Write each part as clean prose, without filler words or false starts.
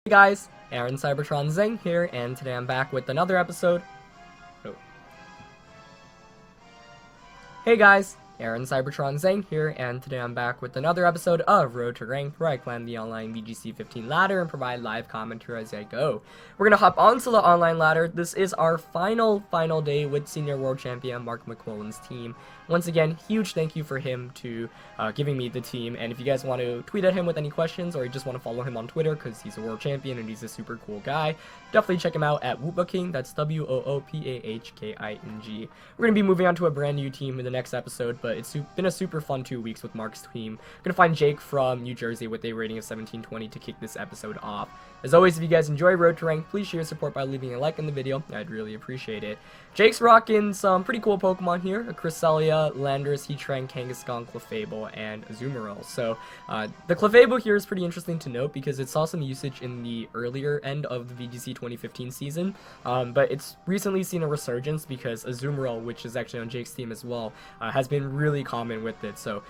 Hey guys, Aaron Cybertron Zing here, and today I'm back with another episode. Oh. Hey guys, Aaron Cybertron Zing here, and today I'm back with another episode of Road to Rank, where I climb the online VGC 15 ladder and provide live commentary as I go. We're gonna hop onto the online ladder. This is our final day with Senior World Champion Mark McClellan's team. Once again, huge thank you for him to giving me the team, and if you guys want to tweet at him with any questions, or you just want to follow him on Twitter because he's a world champion and he's a super cool guy, definitely check him out at Woopahking. That's WOOPAHKING. We're going to be moving on to a brand new team in the next episode, but it's been a super fun 2 weeks with Mark's team. I'm going to find Jake from New Jersey with a rating of 1720 to kick this episode off. As always, if you guys enjoy Road to Rank, please show your support by leaving a like in the video. I'd really appreciate it. Jake's rocking some pretty cool Pokemon here: a Cresselia, Landorus, Heatran, Kangaskhan, Clefable, and Azumarill. So the Clefable here is pretty interesting to note because it saw some usage in the earlier end of the VGC 2015 season, but it's recently seen a resurgence because Azumarill, which is actually on Jake's team as well, has been really common with it. So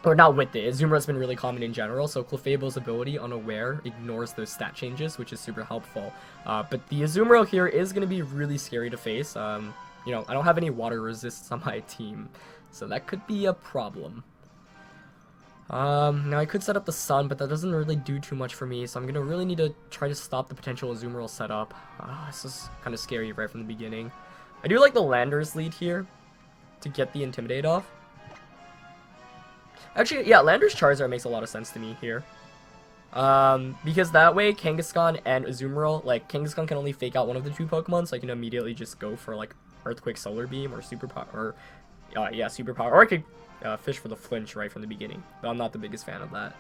or not with it, Azumarill has been really common in general, so Clefable's ability, Unaware, ignores those stat changes, which is super helpful. But the Azumarill here is going to be really scary to face. You know, I don't have any water resists on my team, so that could be a problem. Now I could set up the Sun, but that doesn't really do too much for me, so I'm going to really need to try to stop the potential Azumarill setup. This is kind of scary right from the beginning. I do like the Landorus lead here to get the Intimidate off. Actually, yeah, Landorus Charizard makes a lot of sense to me here. Because that way, Kangaskhan and Azumarill, like, Kangaskhan can only fake out one of the two Pokemon, so I can immediately just go for, like, Earthquake Solar Beam or Superpower, or, yeah, Superpower, or I could fish for the flinch right from the beginning, but I'm not the biggest fan of that.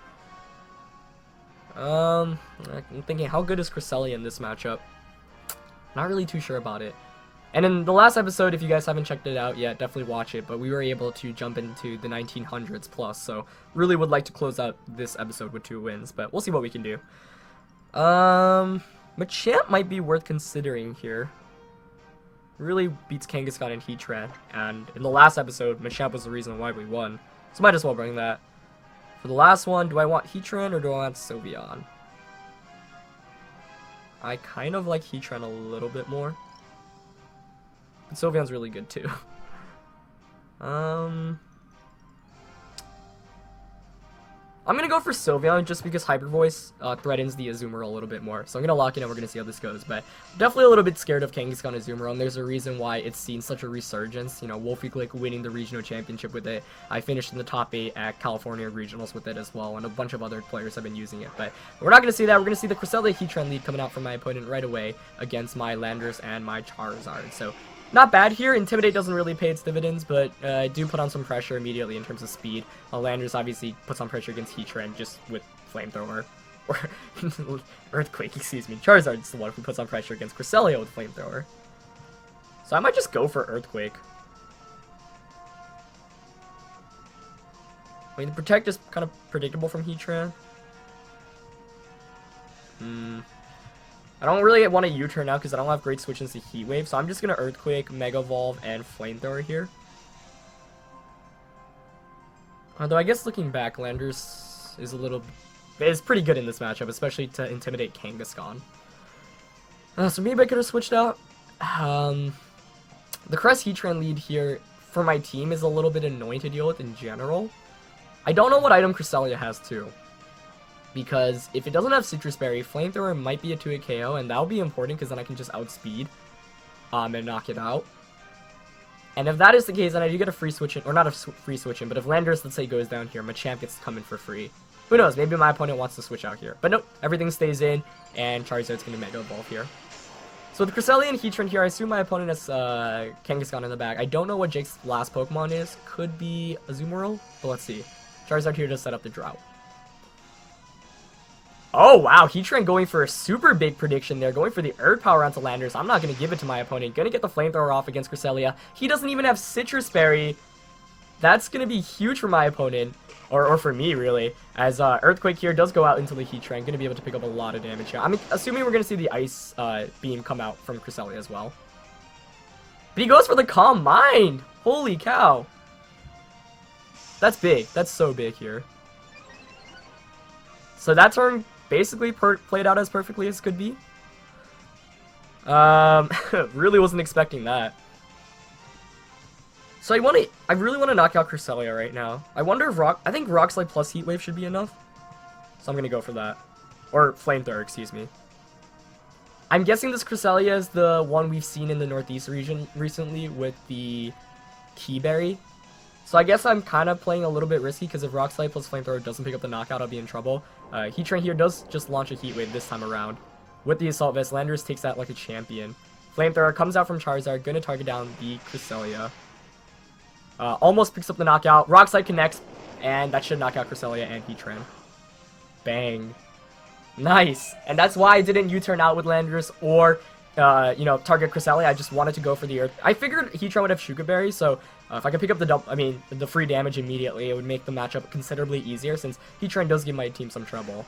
I'm thinking, how good is Cresselia in this matchup? Not really too sure about it. And in the last episode, if you guys haven't checked it out yet, definitely watch it, but we were able to jump into the 1900s plus, so really would like to close out this episode with 2 wins, but we'll see what we can do. Machamp might be worth considering here. Really beats Kangaskhan and Heatran, and in the last episode, Machamp was the reason why we won, so might as well bring that. For the last one, do I want Heatran or do I want Sylveon? I kind of like Heatran a little bit more. But Sylveon's really good too. I'm gonna go for Sylveon just because Hyper Voice threatens the Azumarill a little bit more. So I'm gonna lock it and we're gonna see how this goes. But definitely a little bit scared of Kangaskhan Azumarill, and there's a reason why it's seen such a resurgence. You know, Wolfie Glick winning the regional championship with it. I finished in the top 8 at California regionals with it as well, and a bunch of other players have been using it. But we're not gonna see that. We're gonna see the Cresselia Heatran lead coming out from my opponent right away against my Landorus and my Charizard. So not bad here. Intimidate doesn't really pay its dividends, but I do put on some pressure immediately in terms of speed. Landorus obviously puts on pressure against Heatran just with Flamethrower. Or Earthquake, excuse me. Charizard's the one who puts on pressure against Cresselia with Flamethrower. So I might just go for Earthquake. I mean, the Protect is kind of predictable from Heatran. I don't really want to U-turn now because I don't have great switch into Heat Wave, so I'm just going to Earthquake, Mega Evolve, and Flamethrower here. Although I guess looking back, Landorus is pretty good in this matchup, especially to intimidate Kangaskhan. So maybe I could have switched out. The Crest Heatran lead here for my team is a little bit annoying to deal with in general. I don't know what item Cresselia has too. Because if it doesn't have Citrus Berry, Flamethrower might be a 2-hit KO, and that'll be important because then I can just outspeed and knock it out. And if that is the case, then I do get a free switch in, or not a free switch in, but if Landorus, let's say, goes down here, Machamp gets to come in for free. Who knows, maybe my opponent wants to switch out here. But nope, everything stays in, and Charizard's going to Mega Evolve here. So with Cresselia and Heatran here, I assume my opponent has Kangaskhan in the back. I don't know what Jake's last Pokemon is. Could be Azumarill, but let's see. Charizard here to set up the Drought. Oh, wow, Heatran going for a super big prediction there, going for the Earth Power onto Landorus. I'm not going to give it to my opponent. Going to get the Flamethrower off against Cresselia. He doesn't even have Citrus Berry. That's going to be huge for my opponent, or for me, really, as Earthquake here does go out into the Heatran. Going to be able to pick up a lot of damage here. I'm assuming we're going to see the Ice Beam come out from Cresselia as well. But he goes for the Calm Mind! Holy cow! That's big. That's so big here. So that turn basically played out as perfectly as could be. Really wasn't expecting that. So I really want to knock out Cresselia right now. I wonder if I think Rock Slide plus Heat Wave should be enough. So I'm gonna go for that. Or Flamethrower, excuse me. I'm guessing this Cresselia is the one we've seen in the Northeast region recently with the Keyberry. So I guess I'm kind of playing a little bit risky because if Rock Slide plus Flamethrower doesn't pick up the knockout, I'll be in trouble. Heatran here does just launch a Heat Wave this time around. With the Assault Vest, Landorus takes that like a champion. Flamethrower comes out from Charizard, gonna target down the Cresselia. Almost picks up the knockout. Rock Slide connects, and that should knock out Cresselia and Heatran. Bang. Nice. And that's why I didn't U-turn out with Landorus or, you know, target Cresselia. I just wanted to go for the Earth. I figured Heatran would have Shuka Berry, so if I could pick up the free damage immediately, it would make the matchup considerably easier since Heatran does give my team some trouble.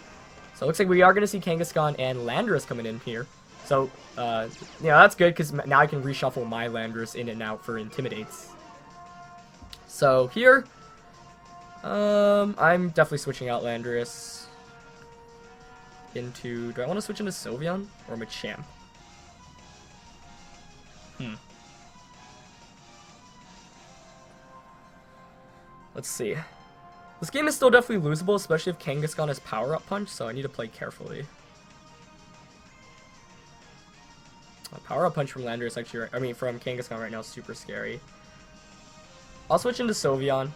So it looks like we are going to see Kangaskhan and Landorus coming in here. So, yeah, that's good because now I can reshuffle my Landorus in and out for Intimidates. So here, I'm definitely switching out Landorus into... Do I want to switch into Sylveon or Machamp? Let's see. This game is still definitely losable, especially if Kangaskhan has Power-Up Punch, so I need to play carefully. Power-Up Punch from Landorus actually, from Kangaskhan right now is super scary. I'll switch into Sylveon.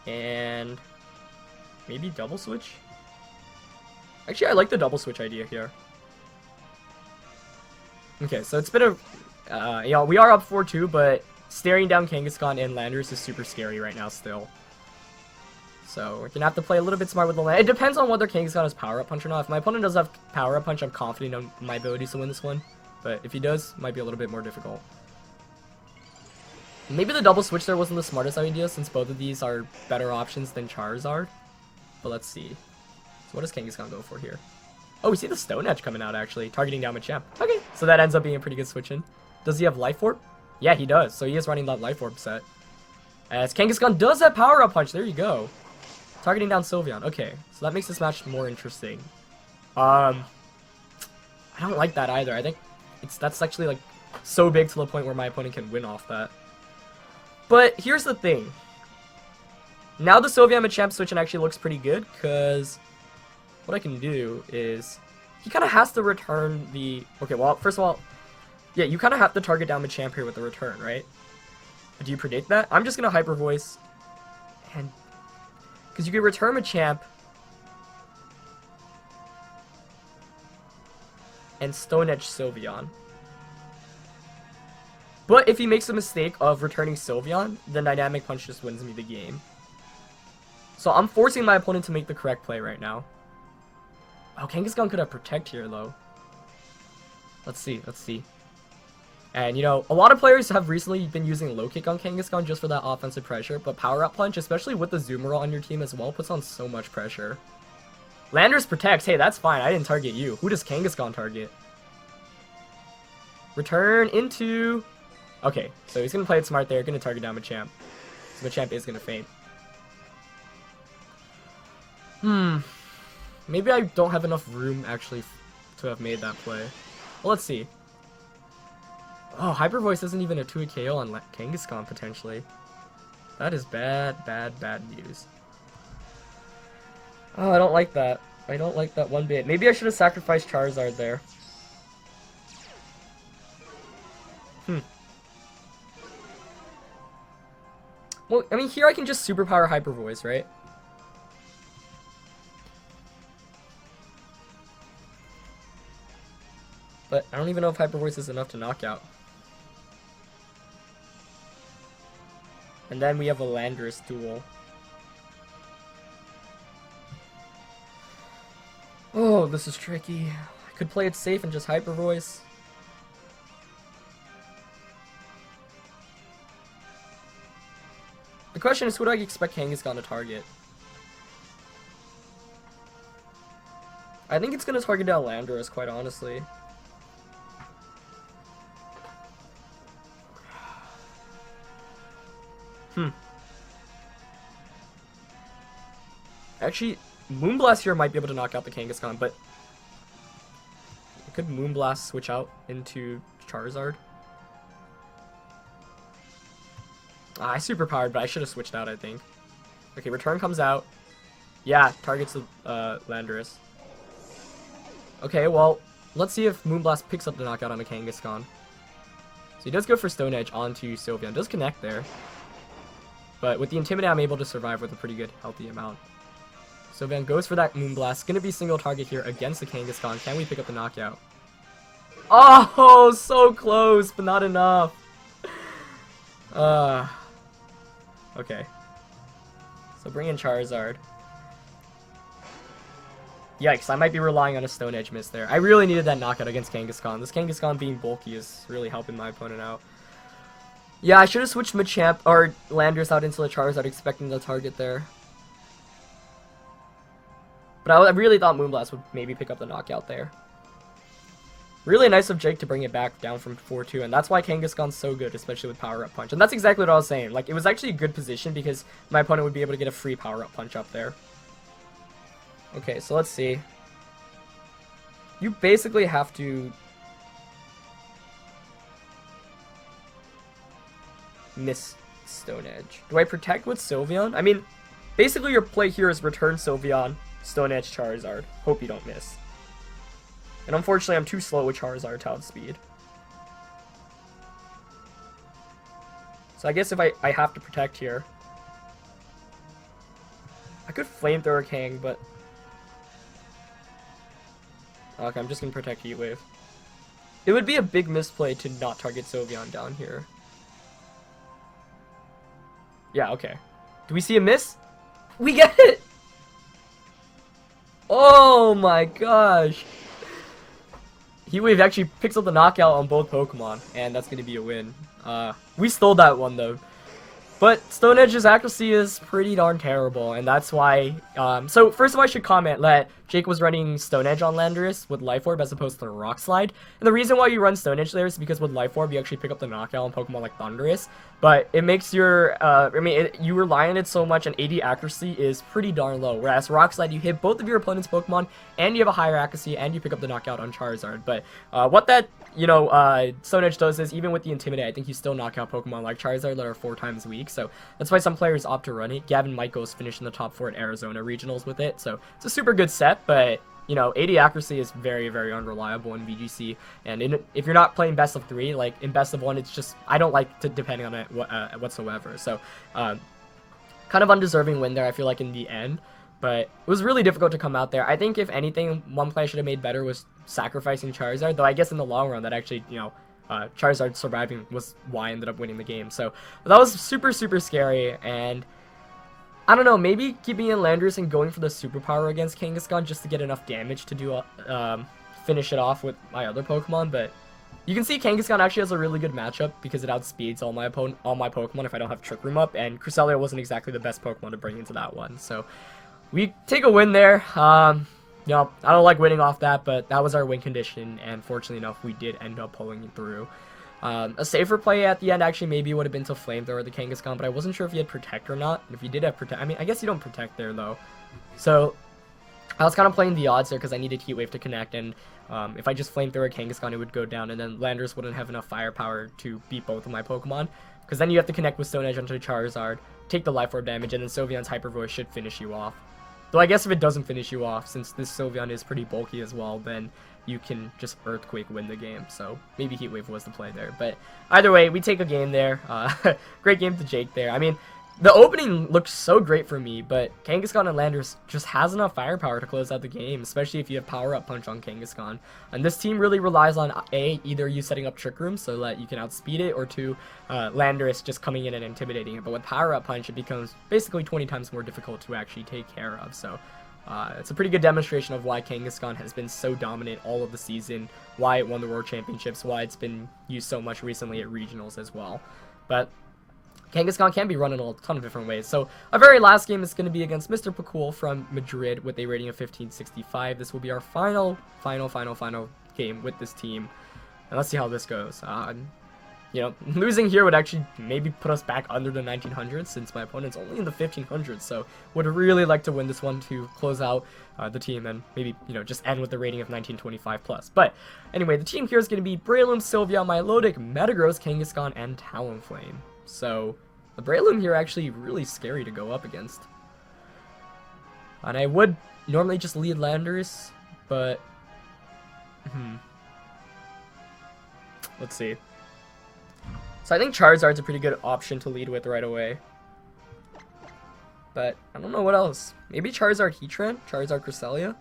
And maybe double switch? Actually, I like the double switch idea here. Okay, so it's been a... you know, we are up 4-2, but staring down Kangaskhan and Landorus is super scary right now still. So we're gonna have to play a little bit smart with the land. It depends on whether Kangaskhan has Power-Up Punch or not. If my opponent does have Power-Up Punch, I'm confident in my abilities to win this one. But if he does, it might be a little bit more difficult. Maybe the double switch there wasn't the smartest idea since both of these are better options than Charizard. But let's see. So what does Kangaskhan go for here? Oh, we see the Stone Edge coming out actually, targeting down Machamp. Okay, so that ends up being a pretty good switch in. Does he have Life Orb? Yeah, he does. So he is running that Life Orb set. As Kangaskhan does have Power-Up Punch. There you go. Targeting down Sylveon. Okay, so that makes this match more interesting. I don't like that either. I think that's actually like so big to the point where my opponent can win off that. But here's the thing. Now the Sylveon Machamp switch actually looks pretty good because what I can do is he kind of has to return the... Okay, well, first of all, yeah, you kind of have to target down Machamp here with the return, right? Do you predict that? I'm just going to Hyper Voice and... Because you can return Machamp and Stone Edge Sylveon. But if he makes a mistake of returning Sylveon, then Dynamic Punch just wins me the game. So I'm forcing my opponent to make the correct play right now. Oh, Kangaskhan could have Protect here, though. Let's see, let's see. And, you know, a lot of players have recently been using Low Kick on Kangaskhan just for that offensive pressure, but Power-Up Punch, especially with the Zoomer on your team as well, puts on so much pressure. Landorus protects. Hey, that's fine. I didn't target you. Who does Kangaskhan target? Return into... Okay, so he's going to play it smart there. Going to target down Machamp. So Machamp is going to faint. Maybe I don't have enough room, actually, to have made that play. Well, let's see. Oh, Hyper Voice isn't even a 2-hit KO on Kangaskhan, potentially. That is bad, bad, bad news. Oh, I don't like that. I don't like that one bit. Maybe I should have sacrificed Charizard there. Well, I mean, here I can just Superpower Hyper Voice, right? But I don't even know if Hyper Voice is enough to knock out. And then we have a Landorus duel. Oh, this is tricky. I could play it safe and just Hyper Voice. The question is, who do I expect Kangaskhan to target? I think it's going to target down Landorus, quite honestly. Actually, Moonblast here might be able to knock out the Kangaskhan, but could Moonblast switch out into Charizard? I superpowered, but I should have switched out, I think. Okay, return comes out. Yeah, targets the Landorus. Okay, well, let's see if Moonblast picks up the knockout on the Kangaskhan. So he does go for Stone Edge onto Sylveon. Does connect there. But with the Intimidate, I'm able to survive with a pretty good, healthy amount. Sylveon goes for that Moonblast. Gonna be single target here against the Kangaskhan. Can we pick up the knockout? Oh, so close, but not enough. Okay. So bring in Charizard. Yikes, I might be relying on a Stone Edge miss there. I really needed that knockout against Kangaskhan. This Kangaskhan being bulky is really helping my opponent out. Yeah, I should have switched Machamp or Landorus out into the Charizard, expecting the target there. But I really thought Moonblast would maybe pick up the knockout there. Really nice of Jake to bring it back down from 4-2, and that's why Kangaskhan's so good, especially with Power-Up Punch. And that's exactly what I was saying. Like, it was actually a good position because my opponent would be able to get a free Power-Up Punch up there. Okay, so let's see. You basically have to miss Stone Edge. Do I protect with Sylveon? I mean, basically your play here is return Sylveon, Stone Edge, Charizard. Hope you don't miss. And unfortunately, I'm too slow with Charizard to outspeed. So I guess if I have to protect here. I could Flamethrower Kang, but... Okay, I'm just going to protect Heat Wave. It would be a big misplay to not target Sylveon down here. Yeah, okay. Do we see a miss? We get it! Oh my gosh! Heat Wave actually picks up the knockout on both Pokemon, and that's going to be a win. We stole that one, though. But Stone Edge's accuracy is pretty darn terrible, and that's why... so, first of all, I should comment that Jake was running Stone Edge on Landorus with Life Orb as opposed to Rock Slide. And the reason why you run Stone Edge there is because with Life Orb, you actually pick up the knockout on Pokemon like Thundurus. But it makes your... you rely on it so much, and 80 accuracy is pretty darn low. Whereas Rock Slide, you hit both of your opponent's Pokemon, and you have a higher accuracy, and you pick up the knockout on Charizard. But what that... Stone Edge does is, even with the Intimidate, I think you still knock out Pokemon like Charizard that are 4 times weak, so that's why some players opt to run it. Gavin Michaels finished in the top 4 at Arizona Regionals with it, so it's a super good set, but, 80 accuracy is very, very unreliable in VGC, and if you're not playing best of 3, like, in best of 1, it's just, I don't like to depending on it whatsoever, so, kind of undeserving win there, I feel like, in the end. But it was really difficult to come out there. I think, if anything, one play I should have made better was sacrificing Charizard. Though I guess in the long run, that actually, Charizard surviving was why I ended up winning the game. So that was super, super scary. And I don't know, maybe keeping in Landorus and going for the superpower against Kangaskhan just to get enough damage to do finish it off with my other Pokemon. But you can see Kangaskhan actually has a really good matchup because it outspeeds all my Pokemon if I don't have Trick Room up. And Cresselia wasn't exactly the best Pokemon to bring into that one. So we take a win there. I don't like winning off that, but that was our win condition, and fortunately enough, we did end up pulling it through. A safer play at the end actually maybe would have been to Flamethrower the Kangaskhan, but I wasn't sure if he had Protect or not. If you did have Protect, I mean, I guess you don't Protect there, though. So I was kind of playing the odds there because I needed Heat Wave to connect, and if I just Flamethrower Kangaskhan, it would go down, and then Landorus wouldn't have enough firepower to beat both of my Pokemon, because then you have to connect with Stone Edge onto Charizard, take the Life Orb damage, and then Sylveon's Hyper Voice should finish you off. Though I guess if it doesn't finish you off, since this Sylveon is pretty bulky as well, then you can just Earthquake win the game. So maybe Heat Wave was the play there. But either way, we take a game there. Great game to Jake there. I mean, the opening looked so great for me, but Kangaskhan and Landorus just has enough firepower to close out the game, especially if you have Power-Up Punch on Kangaskhan. And this team really relies on, A, either you setting up Trick Room so that you can outspeed it, or 2, Landorus just coming in and intimidating it. But with Power-Up Punch, it becomes basically 20 times more difficult to actually take care of. So it's a pretty good demonstration of why Kangaskhan has been so dominant all of the season, why it won the World Championships, why it's been used so much recently at Regionals as well. But Kangaskhan can be run in a ton of different ways. So our very last game is going to be against Mr. Pakul from Madrid with a rating of 1565. This will be our final game with this team. And let's see how this goes. you know, losing here would actually maybe put us back under the 1900s since my opponent's only in the 1500s. So would really like to win this one to close out the team and maybe, you know, just end with the rating of 1925 plus. But anyway, the team here is going to be Breloom, Sylveon, Milotic, Metagross, Kangaskhan, and Talonflame. So the Breloom here actually really scary to go up against. And I would normally just lead Landorus, but let's see. So I think Charizard's a pretty good option to lead with right away. But I don't know what else. Maybe Charizard Heatran? Charizard Cresselia?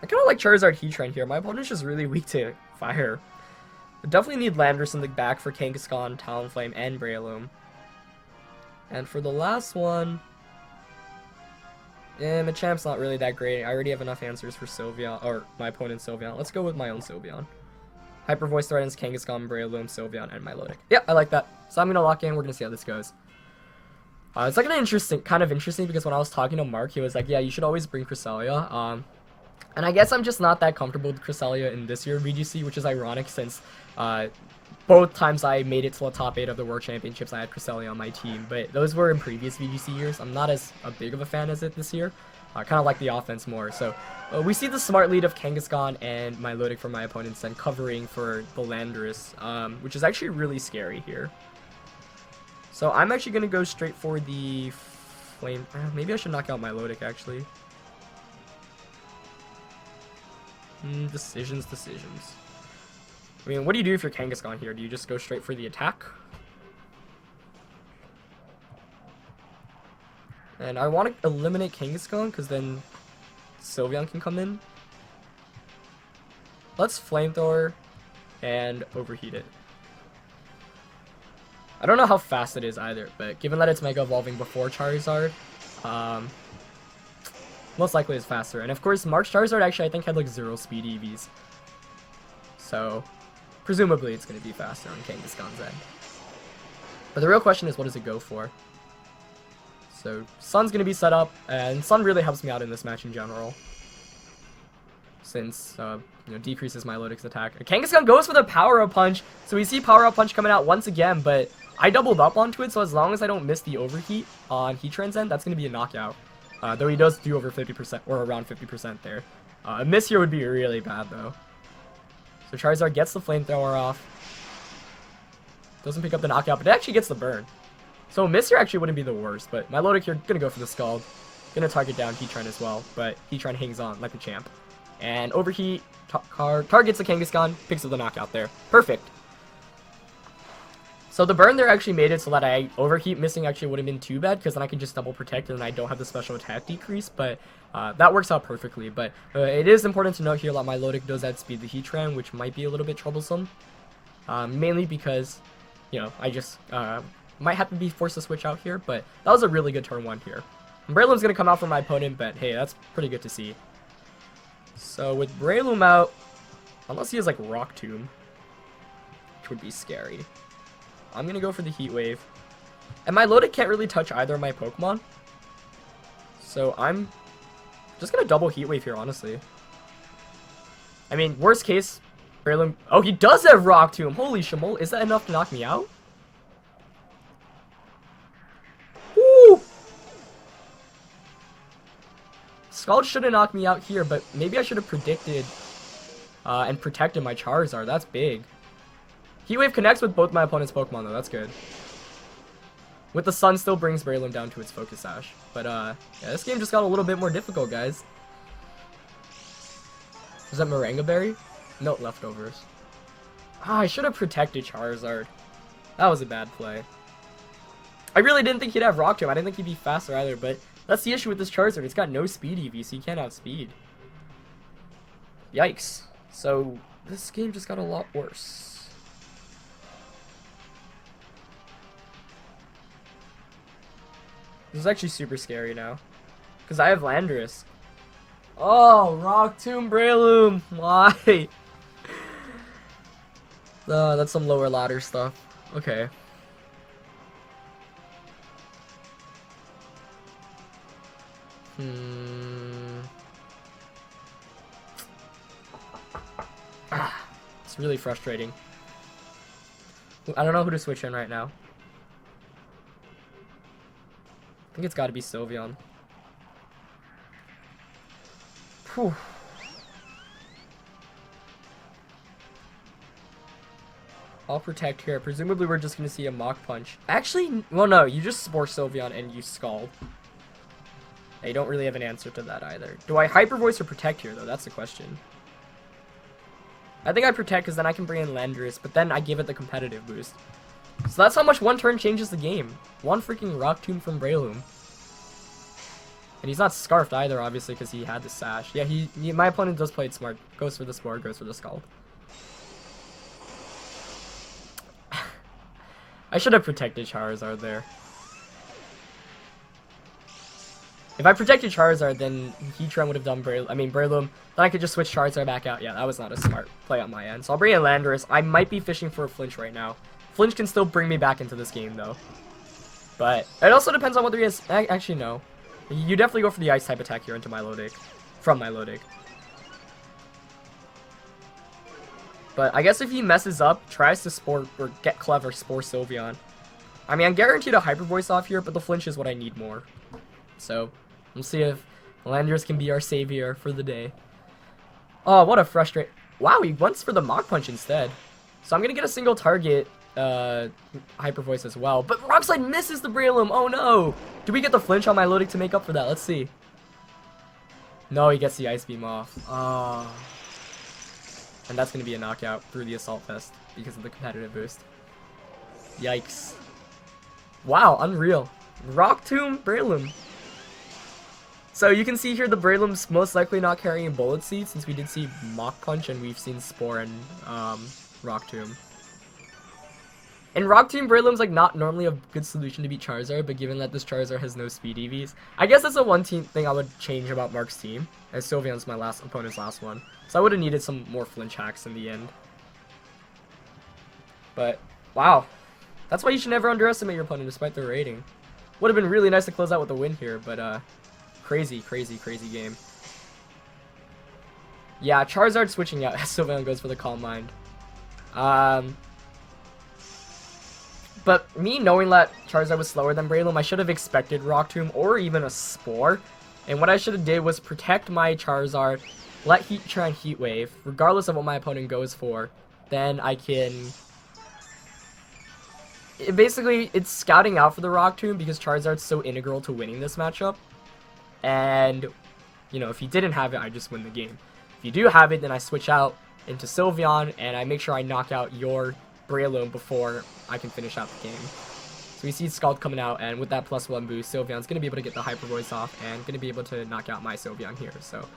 I kind of like Charizard Heatran here. My opponent's just really weak to fire. I definitely need Landorus in the back for Kangaskhan, Talonflame, and Breloom. And for the last one, Machamp's not really that great. I already have enough answers for Sylveon, or my opponent's Sylveon. Let's go with my own Sylveon. Hyper Voice threatens Kangaskhan, Breloom, Sylveon, and Milotic. Yeah, I like that. So I'm gonna lock in. We're gonna see how this goes. It's like kind of interesting because when I was talking to Mark, he was like, "Yeah, you should always bring Cresselia." And I guess I'm just not that comfortable with Cresselia in this year of VGC, which is ironic since both times I made it to the top 8 of the World Championships, I had Cresselia on my team. But those were in previous VGC years. I'm not as big of a fan as it this year. I kind of like the offense more. So we see the smart lead of Kangaskhan and Milotic for my opponents and covering for the Landorus, which is actually really scary here. So I'm actually going to go straight for the Flame. Maybe I should knock out Milotic, actually. Decisions. I mean, what do you do if you're Kangaskhan here? Do you just go straight for the attack? And I want to eliminate Kangaskhan because then Sylveon can come in. Let's Flamethrower and overheat it. I don't know how fast it is either, but given that it's Mega Evolving before Charizard, most likely it's faster. And of course, Mark's Charizard actually I think had like 0 speed EVs. So presumably it's going to be faster on Kangaskhan's end. But the real question is, what does it go for? So Sun's going to be set up, and Sun really helps me out in this match in general. Since, you know, decreases Milotic's attack. Kangaskhan goes for the Power-Up Punch, so we see Power-Up Punch coming out once again, but I doubled up onto it, so as long as I don't miss the Overheat on Heatran's end, that's going to be a knockout. Though he does do over 50%, or around 50% there. A miss here would be really bad, though. So Charizard gets the Flamethrower off. Doesn't pick up the knockout, but it actually gets the burn. So a miss here actually wouldn't be the worst, but Milotic here gonna go for the Scald. Gonna target down Heatran as well, but Heatran hangs on like a champ. And Overheat targets the Kangaskhan, picks up the knockout there. Perfect. So the burn there actually made it so that Overheat missing actually wouldn't have been too bad, because then I can just double protect and I don't have the special attack decrease, but that works out perfectly. But it is important to note here that Milotic does add speed to Heatran, which might be a little bit troublesome. Mainly because, you know, I just might have to be forced to switch out here, but that was a really good turn 1 here. Breloom's going to come out for my opponent, but hey, that's pretty good to see. So with Breloom out, unless he has like Rock Tomb, which would be scary, I'm going to go for the Heat Wave. And Milotic can't really touch either of my Pokemon, so I'm just going to double Heat Wave here, honestly. I mean, worst case, Breloom... Oh, he does have Rock Tomb! Holy shimol, is that enough to knock me out? Woo! Scald should have knocked me out here, but maybe I should have predicted and protected my Charizard. That's big. Heat Wave connects with both my opponent's Pokemon, though. That's good. With the Sun still brings Breloom down to its Focus Sash. But, yeah, this game just got a little bit more difficult, guys. Is that Moringa Berry? No, Leftovers. Ah, I should have protected Charizard. That was a bad play. I really didn't think he'd have Rock Tomb. I didn't think he'd be faster either, but that's the issue with this Charizard. It's got no speed EV, so you can't outspeed. Yikes. So, this game just got a lot worse. This is actually super scary now. Because I have Landorus. Oh, Rock Tomb Breloom. Why? That's some lower ladder stuff. Okay. It's really frustrating. I don't know who to switch in right now. I think it's got to be Sylveon. Whew. I'll protect here. Presumably we're just going to see a Mach Punch. Actually, well, no. You just Spore Sylveon and you Scald. I don't really have an answer to that either. Do I Hyper Voice or Protect here, though? That's the question. I think I Protect because then I can bring in Landorus, but then I give it the competitive boost. So that's how much one turn changes the game. One freaking Rock Tomb from Breloom. And he's not Scarfed either, obviously, because he had the Sash. Yeah, my opponent does play it smart. Goes for the Spore, goes for the Scald. I should have protected Charizard there. If I protected Charizard, then Heatran would have done Breloom. Then I could just switch Charizard back out. Yeah, that was not a smart play on my end. So I'll bring in Landorus. I might be fishing for a flinch right now. Flinch can still bring me back into this game, though. But it also depends on whether he has... Actually, no. You definitely go for the Ice type attack here into Milotic. From Milotic. But I guess if he messes up, tries to Spore or get clever, Spore Sylveon. I mean, I'm guaranteed a Hyper Voice off here, but the flinch is what I need more. So, we'll see if Landorus can be our savior for the day. Oh, what a frustrating... Wow, he went for the Mach Punch instead. So I'm going to get a single target Hyper Voice as well. But Rock Slide misses the Breloom. Oh, no. Do we get the flinch on Milotic to make up for that? Let's see. No, he gets the Ice Beam off. Oh. And that's going to be a knockout through the Assault Vest because of the competitive boost. Yikes. Wow, unreal. Rock Tomb, Breloom. So you can see here the Breloom's most likely not carrying Bullet Seed since we did see Mach Punch and we've seen Spore and Rock Tomb. And Rock Tomb Breloom's like not normally a good solution to beat Charizard, but given that this Charizard has no speed EVs, I guess that's the one thing I would change about Mark's team, as Sylveon's my opponent's last one. So I would have needed some more flinch hacks in the end. But, wow. That's why you should never underestimate your opponent despite their rating. Would have been really nice to close out with a win here, but crazy, crazy, crazy game. Yeah, Charizard switching out as Sylveon goes for the Calm Mind. But me knowing that Charizard was slower than Breloom, I should have expected Rock Tomb or even a Spore. And what I should have did was protect my Charizard, let Heatran Heat Wave, regardless of what my opponent goes for. Then I can... Basically, it's scouting out for the Rock Tomb because Charizard's so integral to winning this matchup. And, you know, if he didn't have it, I just win the game. If you do have it, then I switch out into Sylveon, and I make sure I knock out your Breloom before I can finish out the game. So we see Scald coming out, and with that +1 boost, Sylveon's going to be able to get the Hyper Voice off, and going to be able to knock out my Sylveon here. So,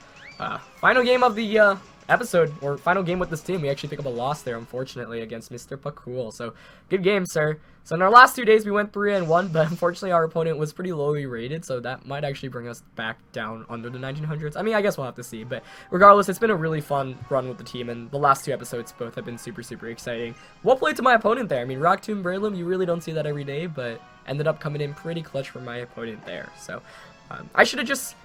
final game of the episode, or final game with this team. We actually pick up a loss there, unfortunately, against Mr. Pakul. So, good game, sir. So, in our last 2 days, we went 3-1, but unfortunately, our opponent was pretty lowly rated, so that might actually bring us back down under the 1900s. I mean, I guess we'll have to see, but regardless, it's been a really fun run with the team, and the last 2 episodes both have been super, super exciting. Well played to my opponent there. I mean, Rock Tomb Breloom, you really don't see that every day, but ended up coming in pretty clutch for my opponent there. So, I should have just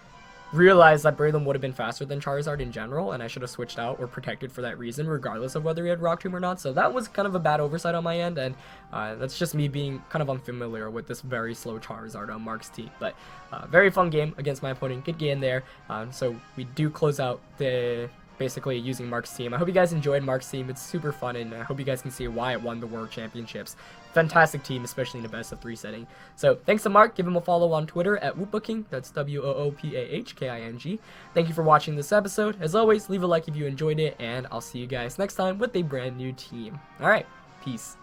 realized that Breloom would have been faster than Charizard in general, and I should have switched out or protected for that reason, regardless of whether he had Rock Tomb or not. So that was kind of a bad oversight on my end, and that's just me being kind of unfamiliar with this very slow Charizard on Mark's team. But very fun game against my opponent. Good game there. So we do close out the... basically using Mark's team. I hope you guys enjoyed Mark's team. It's super fun, and I hope you guys can see why it won the World Championships. Fantastic team, especially in a best-of-3 setting. So, thanks to Mark. Give him a follow on Twitter at Woopahking. That's WOOPAHKING. Thank you for watching this episode. As always, leave a like if you enjoyed it, and I'll see you guys next time with a brand new team. Alright, peace.